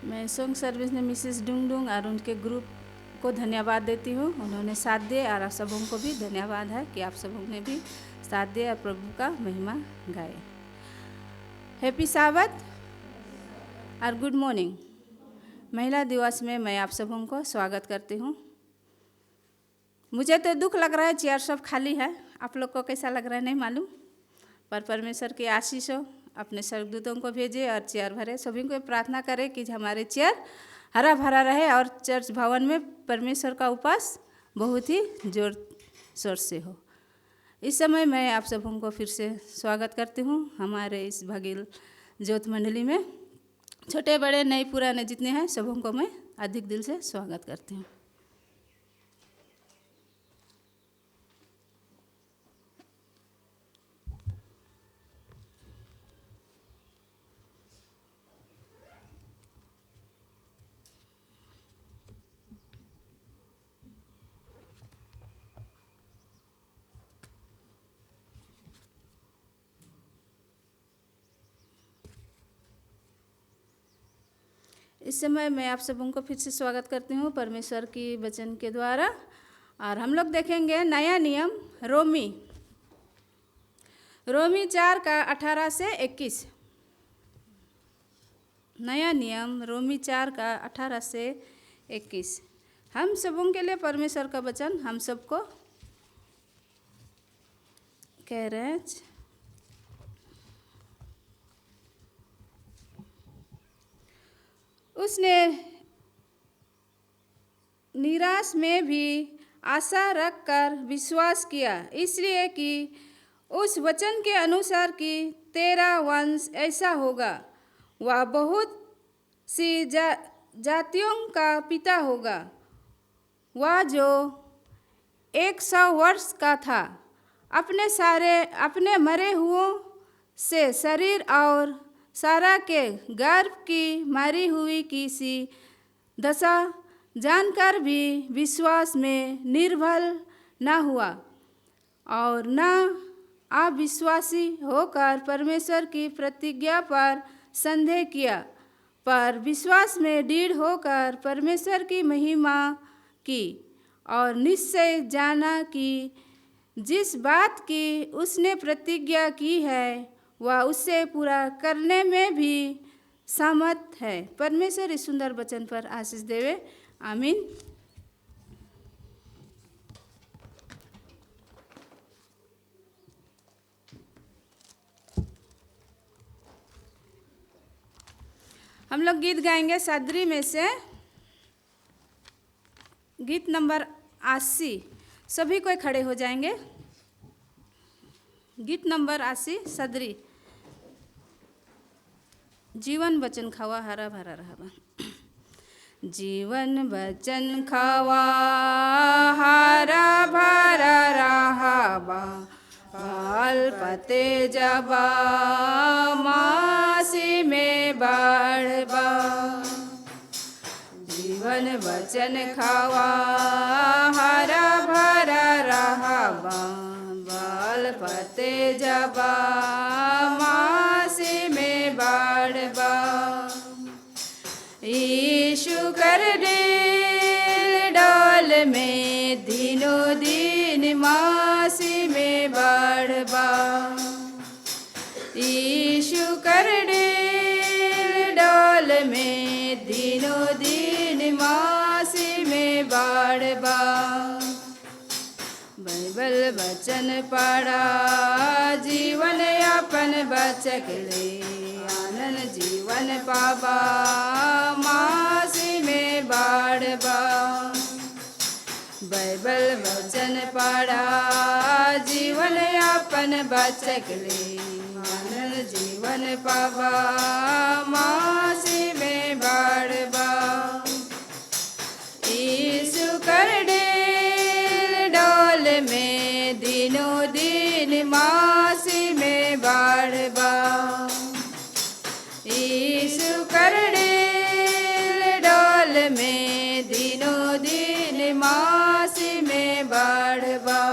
मैं song service में Mrs डुंग डुंग और उनके ग्रुप को धन्यवाद देती हूँ। उन्होंने साथ दिए और आप सबों को भी धन्यवाद है कि आप सबों ने भी साथ दिए और प्रभु का महिमा गाए। हैप्पी साबत और गुड मॉर्निंग। महिला दिवस में मैं आप सबों को स्वागत करती हूँ। मुझे तो दुख लग रहा है, चेयर सब खाली है। आप लोग को कैसा लग रहा है नहीं मालूम, पर परमेश्वर की आशीष हो। अपने स्वर्गदूतों को भेजे और चेयर भरे। सभी को प्रार्थना करें कि हमारे चेयर हरा भरा रहे और चर्च भवन में परमेश्वर का उपास बहुत ही जोर शोर से हो। इस समय मैं आप सबों को फिर से स्वागत करती हूँ हमारे इस भगील ज्योत मंडली में। छोटे बड़े नए पुराने जितने हैं सबों को मैं अधिक दिल से स्वागत करती हूँ। इस समय मैं आप सबों को फिर से स्वागत करती हूँ परमेश्वर की वचन के द्वारा। और हम लोग देखेंगे नया नियम रोमी 4 का 18 से 21। नया नियम रोमी 4 का 18 से 21 हम सबों के लिए परमेश्वर का वचन हम सबको कह रहे हैं। उसने निराश में भी आशा रखकर विश्वास किया, इसलिए कि उस वचन के अनुसार कि तेरा वंश ऐसा होगा, वह बहुत सी जातियों का पिता होगा। वह जो 100 वर्ष का था अपने मरे हुओं से शरीर और सारा के गर्भ की मारी हुई किसी दशा जानकर भी विश्वास में निर्भल न हुआ और न अविश्वासी होकर परमेश्वर की प्रतिज्ञा पर संदेह किया, पर विश्वास में दृढ़ होकर परमेश्वर की महिमा की और निश्चय जाना कि जिस बात की उसने प्रतिज्ञा की है वह उससे पूरा करने में भी समर्थ है। परमेश्वर इस सुंदर वचन पर आशीष देवे, आमीन। हम लोग गीत गाएंगे सदरी में से गीत नंबर 80। सभी कोई खड़े हो जाएंगे। गीत नंबर 80 सदरी। जीवन वचन खावा हरा भरा रहबा। जीवन वचन खावा हरा भरा रहबा, फल पते जबा मासी में बढ़बा। जीवन वचन खावा हरा भरा रहबा, फल पते जबा मासी में बढ़बा। यीशु कर दिल डोल में दिनों दिन मासी में बढ़बा। यीशु कर दिल डोल में दिनों दिन मासी में बढ़बा। बाइबल वचन पढ़ा जीवन अपन बचक ले, आनंद जीवन पाबा मासी में बढ़बा। बाइबल वचन पढ़ा जीवन अपन बचक ले, आनंद जीवन पाबा मासी में बढ़बा। यीशु कर में दिनों दिन मासी में बढ़बा। यीशु कर डोल में दिनों दिन मासी में बढ़बा।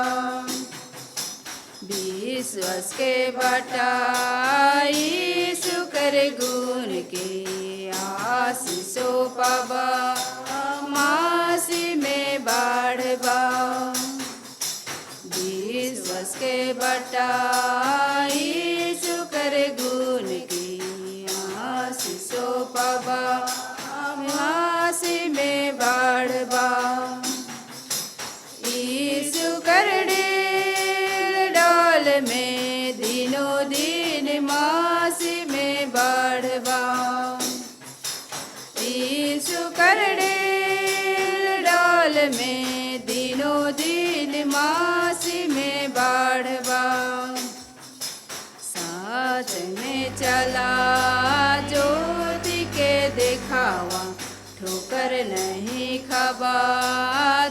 विश्वास के बटा यीशु कर गुण के आशीषो पाबा मासी में बाढ़बा विश्वास के बटा यीशु करे गुण की आशीषो पाबा मासी में बाढ़बा यीशु कर डोल में दिनों दिन मासी में बाढ़बा यीशु कर डोल में दिनों दिन मासी में बाढ़बा साथ में चला ज्योति के दिखावा ठोकर नहीं खबा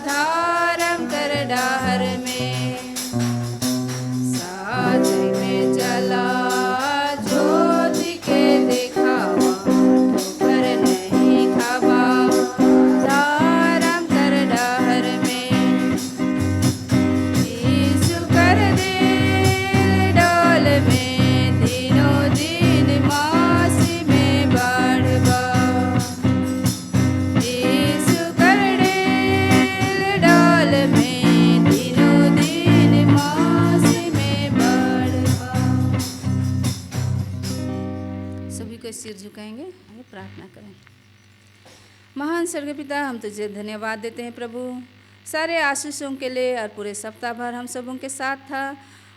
धारम कर डहर में साथ में चला ज्योति के दिखावा ठोकर नहीं खबा धारम कर डहर में यीशु कर दे डोल में दिनों दिन मासी में बाढ़बा सिर झुकाएंगे, प्रार्थना करें। महान स्वर्गीय पिता, हम तुझे धन्यवाद देते हैं प्रभु, सारे आशीषों के लिए और पूरे सप्ताह भर हम सबों के साथ था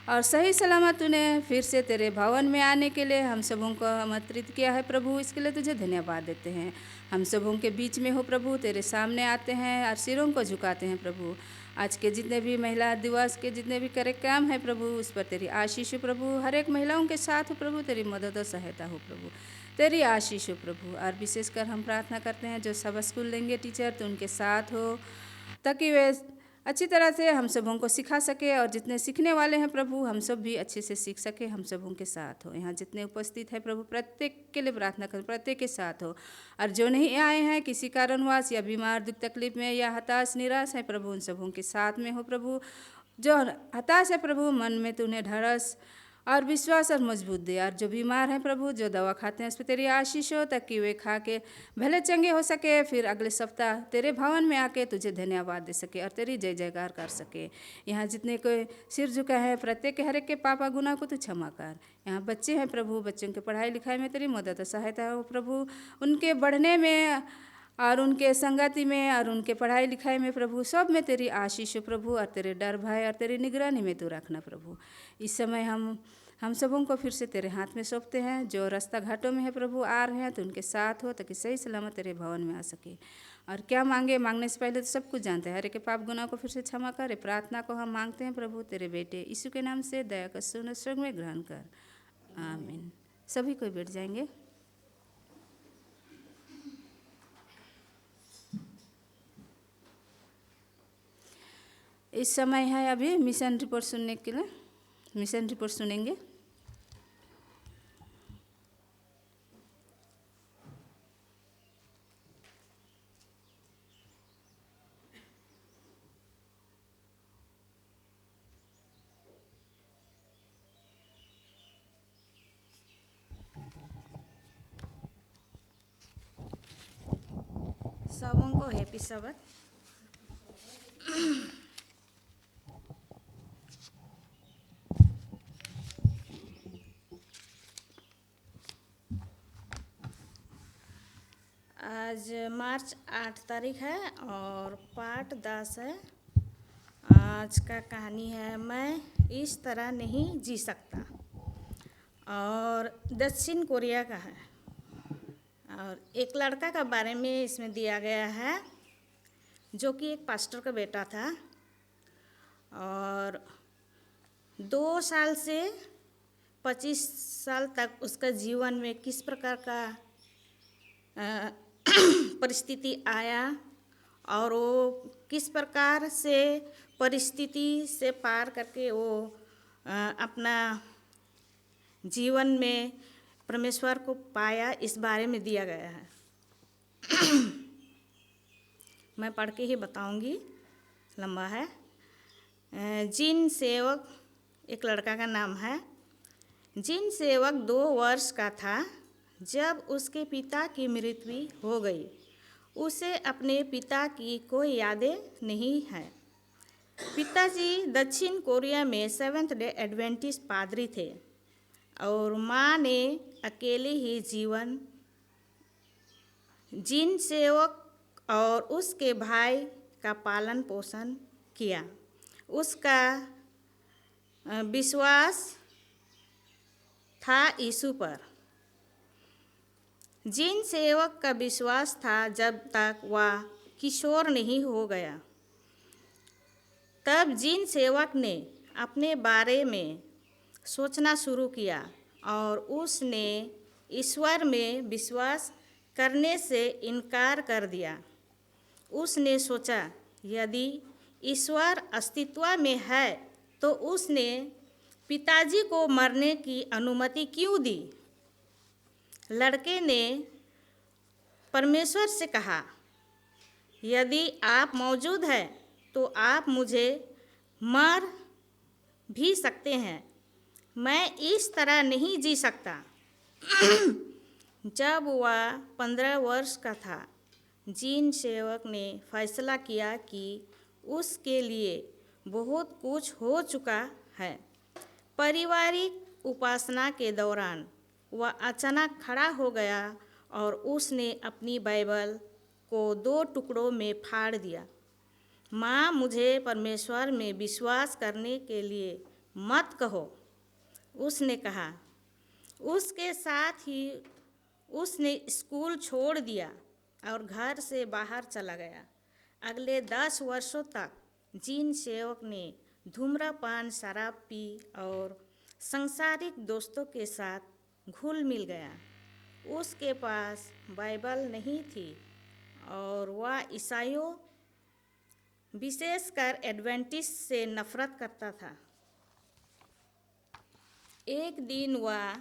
और सही सलामत तूने फिर से तेरे भवन में आने के लिए हम सबों को आमंत्रित किया है प्रभु। इसके लिए तुझे धन्यवाद देते हैं। हम सबों के बीच में हो प्रभु, तेरे सामने आते हैं और सिरों को झुकाते हैं प्रभु। आज के जितने भी महिला दिवस के जितने भी कार्यक्रम है प्रभु, उस पर तेरी आशीष हो प्रभु। हर एक महिलाओं के साथ हो प्रभु, तेरी मदद और सहायता हो प्रभु, तेरी आशीष हो प्रभु। और विशेषकर हम प्रार्थना करते हैं जो सब स्कूल लेंगे टीचर, तो उनके साथ हो ताकि वे अच्छी तरह से हम सबों को सिखा सके और जितने सीखने वाले हैं प्रभु, हम सब भी अच्छे से सीख सके। हम सबों के साथ हो। यहाँ जितने उपस्थित हैं प्रभु, प्रत्येक के लिए प्रार्थना करें, प्रत्येक के साथ हो। और जो नहीं आए हैं किसी कारणवश या बीमार दुख तकलीफ में या हताश निराश है प्रभु, उन सबों के साथ में हो प्रभु। जो हताश है प्रभु, मन में तू उन्हें ढाढ़स और विश्वास और मजबूत दे। और जो बीमार हैं प्रभु, जो दवा खाते हैं, उस पर तेरी आशीष हो ताकि वे खा के भले चंगे हो सके, फिर अगले सप्ताह तेरे भवन में आके तुझे धन्यवाद दे सके और तेरी जय जयकार कर सके। यहाँ जितने कोई सिर झुका है, प्रत्येक हर एक के पापा गुनाह को तू क्षमा कर। यहाँ बच्चे हैं प्रभु, बच्चों के पढ़ाई लिखाई में तेरी मदद और सहायता हो प्रभु, उनके बढ़ने में और उनके संगति में और उनके पढ़ाई लिखाई में प्रभु, सब में तेरी आशीष हो प्रभु। और तेरे डर भय और तेरी निगरानी में तू रखना प्रभु। इस समय हम सबों को फिर से तेरे हाथ में सौंपते हैं। जो रास्ता घाटों में है प्रभु आ रहे हैं, तो उनके साथ हो ताकि सही सलामत तेरे भवन में आ सके। और क्या मांगने से पहले तो सब कुछ जानते हैं। हर एक के पाप गुनाह को फिर से क्षमा करे। प्रार्थना को हम मांगते हैं प्रभु तेरे बेटे यीशु के नाम से, दया कर सुन स्वर्ग में ग्रहण कर, आमीन। सभी कोई बैठ जाएंगे। इस समय है अभी मिशन रिपोर्ट सुनने के लिए, मिशन रिपोर्ट सुनेंगे। सबों को हैप्पी सबत। आज मार्च 8 तारीख है और पाठ 10 है। आज का कहानी है मैं इस तरह नहीं जी सकता, और दक्षिण कोरिया का है। और एक लड़का का बारे में इसमें दिया गया है जो कि एक पास्टर का बेटा था और 2 साल से 25 साल तक उसका जीवन में किस प्रकार का परिस्थिति आया और वो किस प्रकार से परिस्थिति से पार करके वो अपना जीवन में परमेश्वर को पाया, इस बारे में दिया गया है। मैं पढ़ के ही बताऊंगी, लंबा है। जिन सेवक, एक लड़का का नाम है। जिन सेवक 2 वर्ष का था जब उसके पिता की मृत्यु हो गई, उसे अपने पिता की कोई यादें नहीं हैं। पिताजी दक्षिण कोरिया में सेवेंथ डे एडवेंटिस्ट पादरी थे और माँ ने अकेले ही जीवन जिन सेवक और उसके भाई का पालन पोषण किया। उसका विश्वास था यीशु पर। जिन सेवक का विश्वास था जब तक वह किशोर नहीं हो गया, तब जिन सेवक ने अपने बारे में सोचना शुरू किया और उसने ईश्वर में विश्वास करने से इनकार कर दिया। उसने सोचा, यदि ईश्वर अस्तित्व में है तो उसने पिताजी को मरने की अनुमति क्यों दी। लड़के ने परमेश्वर से कहा, यदि आप मौजूद हैं तो आप मुझे मार भी सकते हैं, मैं इस तरह नहीं जी सकता। जब वह 15 वर्ष का था, जिन सेवक ने फैसला किया कि उसके लिए बहुत कुछ हो चुका है। पारिवारिक उपासना के दौरान वह अचानक खड़ा हो गया और उसने अपनी बाइबल को 2 टुकड़ों में फाड़ दिया। माँ, मुझे परमेश्वर में विश्वास करने के लिए मत कहो, उसने कहा। उसके साथ ही उसने स्कूल छोड़ दिया और घर से बाहर चला गया। अगले 10 वर्षों तक जिन सेवक ने धूम्रपान, शराब पी और सांसारिक दोस्तों के साथ घुल मिल गया। उसके पास बाइबल नहीं थी और वह ईसाइयों, विशेषकर एडवेंटिस्ट से नफरत करता था। एक दिन वह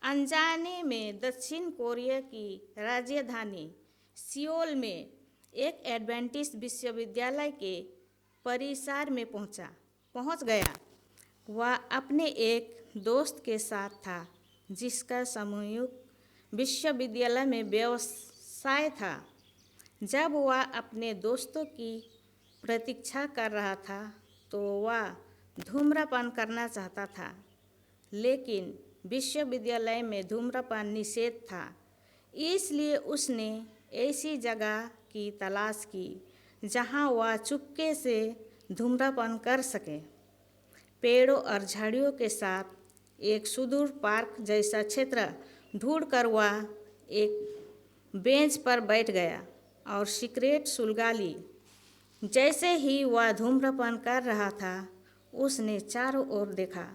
अनजाने में दक्षिण कोरिया की राजधानी सियोल में एक एडवेंटिस्ट विश्वविद्यालय के परिसर में पहुंच गया। वह अपने एक दोस्त के साथ था जिसका सामूहिक विश्वविद्यालय में व्यवसाय था। जब वह अपने दोस्तों की प्रतीक्षा कर रहा था तो वह धूम्रपान करना चाहता था, लेकिन विश्वविद्यालय में धूम्रपान निषेध था। इसलिए उसने ऐसी जगह की तलाश की जहां वह चुपके से धूम्रपान कर सके। पेड़ों और झाड़ियों के साथ एक सुदूर पार्क जैसा क्षेत्र ढूंढकर वह एक बेंच पर बैठ गया और सिगरेट सुलगा ली। जैसे ही वह धूम्रपान कर रहा था, उसने चारों ओर देखा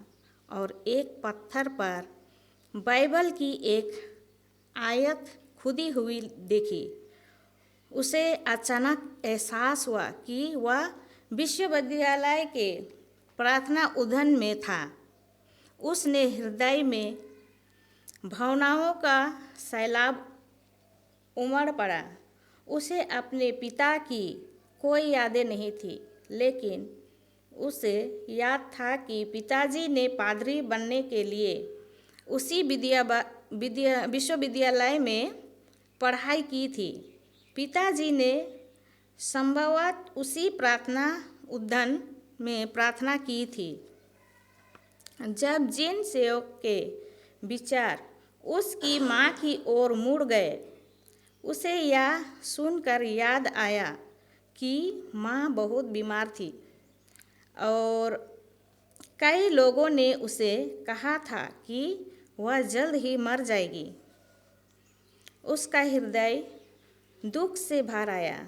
और एक पत्थर पर बाइबल की एक आयत खुदी हुई देखी। उसे अचानक एहसास हुआ कि वह विश्वविद्यालय के प्रार्थना उद्यान में था। उसने हृदय में भावनाओं का सैलाब उमड़ पड़ा। उसे अपने पिता की कोई यादें नहीं थी, लेकिन उसे याद था कि पिताजी ने पादरी बनने के लिए उसी विश्वविद्यालय में पढ़ाई की थी। पिताजी ने संभवतः उसी प्रार्थना उद्यान में प्रार्थना की थी। जब जिन सेवक के विचार उसकी माँ की ओर मुड़ गए, उसे यह सुनकर याद आया कि माँ बहुत बीमार थी और कई लोगों ने उसे कहा था कि वह जल्द ही मर जाएगी। उसका हृदय दुख से भर आया।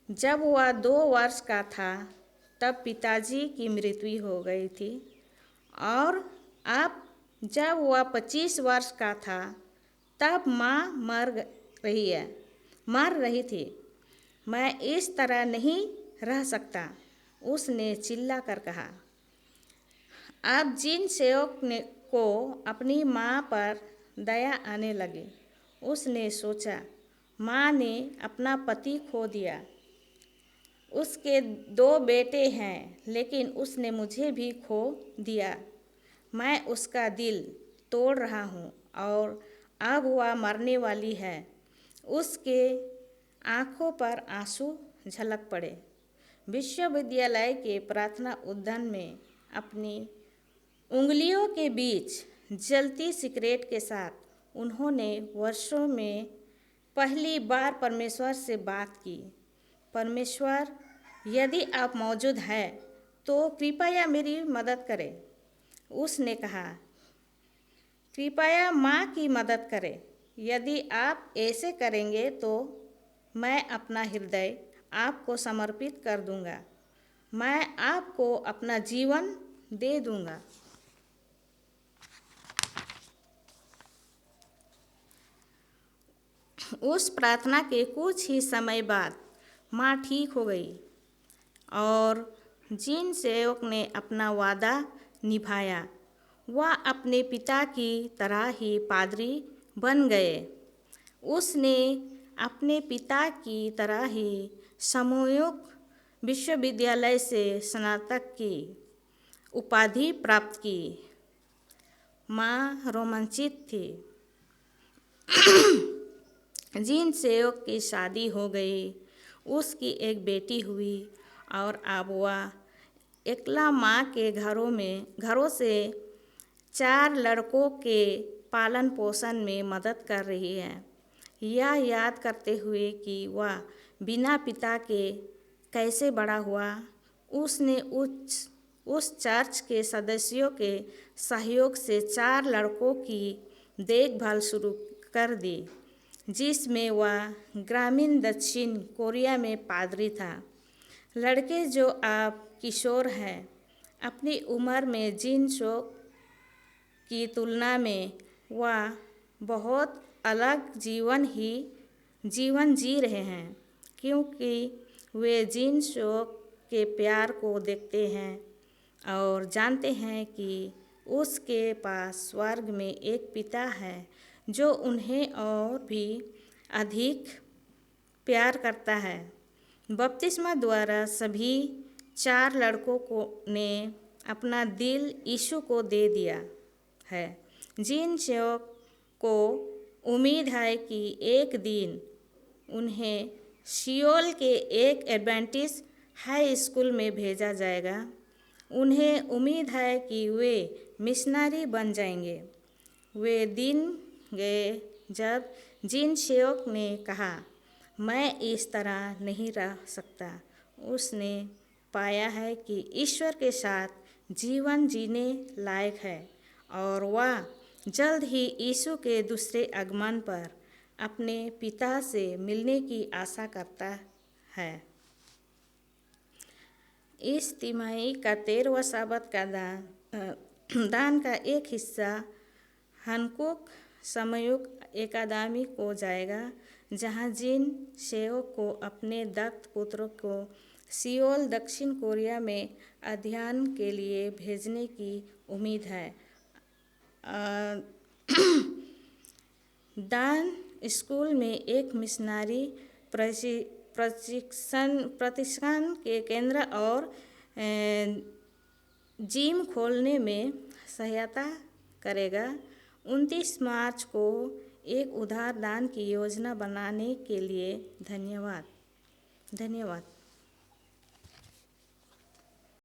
जब वह 2 वर्ष का था तब पिताजी की मृत्यु हो गई थी और अब जब वह 25 वर्ष का था तब माँ मर रही थी। मैं इस तरह नहीं रह सकता, उसने चिल्ला कर कहा। अब जिन सेवक को अपनी माँ पर दया आने लगी। उसने सोचा, माँ ने अपना पति खो दिया, उसके 2 बेटे हैं, लेकिन उसने मुझे भी खो दिया। मैं उसका दिल तोड़ रहा हूँ और अब वह मरने वाली है। उसके आँखों पर आंसू झलक पड़े। विश्वविद्यालय के प्रार्थना उद्यान में अपनी उंगलियों के बीच जलती सिगरेट के साथ उन्होंने वर्षों में पहली बार परमेश्वर से बात की। परमेश्वर, यदि आप मौजूद हैं तो कृपया मेरी मदद करें। उसने कहा, कृपया माँ की मदद करें। यदि आप ऐसे करेंगे तो मैं अपना हृदय आपको समर्पित कर दूंगा। मैं आपको अपना जीवन दे दूंगा। उस प्रार्थना के कुछ ही समय बाद माँ ठीक हो गई और जिन सेवक ने अपना वादा निभाया वह अपने पिता की तरह ही पादरी बन गए। उसने अपने पिता की तरह ही सामूहिक विश्वविद्यालय से स्नातक की उपाधि प्राप्त की। माँ रोमांचित थी। जिन सेवक की शादी हो गई उसकी एक बेटी हुई और अब वह एकला माँ के घरों से 4 लड़कों के पालन पोषण में मदद कर रही है। यह याद करते हुए कि वह बिना पिता के कैसे बड़ा हुआ, उसने उस चर्च के सदस्यों के सहयोग से 4 लड़कों की देखभाल शुरू कर दी, जिसमें वह ग्रामीण दक्षिण कोरिया में पादरी था। लड़के जो अब किशोर हैं, अपनी उम्र में जिन शौक की तुलना में वह बहुत अलग जीवन जी रहे हैं, क्योंकि वे जिन शौक के प्यार को देखते हैं और जानते हैं कि उसके पास स्वर्ग में एक पिता है जो उन्हें और भी अधिक प्यार करता है। बपतिस्मा द्वारा सभी 4 लड़कों ने अपना दिल यीशु को दे दिया है। जिन सेवक को उम्मीद है कि एक दिन उन्हें सियोल के एक एडवेंटिस्ट हाई स्कूल में भेजा जाएगा, उन्हें उम्मीद है कि वे मिशनरी बन जाएंगे। वे दिन गए जब जिन सेवक ने कहा, मैं इस तरह नहीं रह सकता। उसने पाया है कि ईश्वर के साथ जीवन जीने लायक है और वह जल्द ही यीशु के दूसरे आगमन पर अपने पिता से मिलने की आशा करता है। इस तिमाही का 13वां साबत का दान का एक हिस्सा हनकुक सामूहिक अकादमी को जाएगा, जहां जिन सेवक को अपने दत्त पुत्रों को सियोल दक्षिण कोरिया में अध्ययन के लिए भेजने की उम्मीद है। दान स्कूल में एक मिशनरी प्रशिक्षण के केंद्र और जिम खोलने में सहायता करेगा। 29 मार्च को एक उदार दान की योजना बनाने के लिए धन्यवाद।